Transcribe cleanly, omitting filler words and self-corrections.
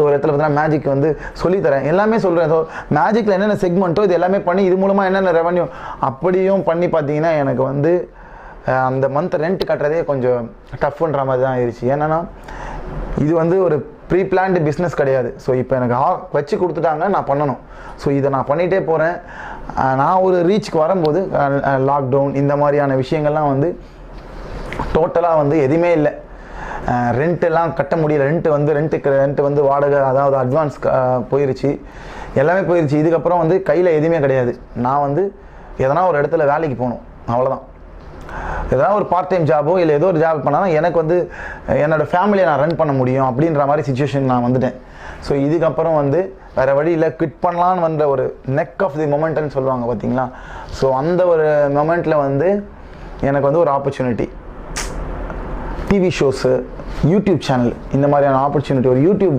ஒரு இடத்துல பார்த்தீங்கன்னா மேஜிக் வந்து சொல்லித்தரேன், எல்லாமே சொல்கிறேன். ஸோ மேஜிக்கில் என்னென்ன செக்மெண்ட்டோ இது எல்லாமே பண்ணி இது மூலமாக என்னென்ன ரெவன்யூ அப்படியும் பண்ணி பார்த்தீங்கன்னா எனக்கு வந்து அந்த மந்த் ரெண்ட் கட்டுறதே கொஞ்சம் டஃப்ன்ற மாதிரி தான் ஆயிடுச்சு. ஏன்னா இது வந்து ஒரு ப்ரீ பிளான்டு பிஸ்னஸ் கிடையாது. ஸோ இப்போ எனக்கு வச்சு கொடுத்துட்டாங்க, நான் பண்ணணும். ஸோ இதை நான் பண்ணிகிட்டே போகிறேன். நான் ஒரு ரீச்சுக்கு வரும்போது லாக்டவுன் இந்த மாதிரியான விஷயங்கள்லாம் வந்து டோட்டலாக வந்து எதுவுமே இல்லை. ரெண்ட்டெல்லாம் கட்ட முடியல. ரெண்ட்டு வந்து வாடகை, அதாவது அட்வான்ஸ் போயிருச்சு, எல்லாமே போயிருச்சு. இதுக்கப்புறம் வந்து கையில் எதுவுமே கிடையாது. நான் வந்து எதனா ஒரு இடத்துல வேலைக்கு போகணும், அவ்வளோதான். எதனா ஒரு பார்ட் டைம் ஜாபோ இல்லை ஏதோ ஒரு ஜாப் பண்ணால் எனக்கு வந்து என்னோடய ஃபேமிலியை நான் ரன் பண்ண முடியும் அப்படின்ற மாதிரி சுச்சுவேஷன் நான் வந்துட்டேன். ஸோ இதுக்கப்புறம் வந்து வேறு வழியில் குவிட் பண்ணலான்னு வந்த ஒரு நெக் ஆஃப் தி மொமெண்ட்னு சொல்லுவாங்க பார்த்தீங்களா. ஸோ அந்த ஒரு மொமெண்ட்டில் வந்து எனக்கு வந்து ஒரு opportunity, TV shows, YouTube channel, இந்த மாதிரியான ஆப்பர்ச்சுனிட்டி, ஒரு யூடியூப்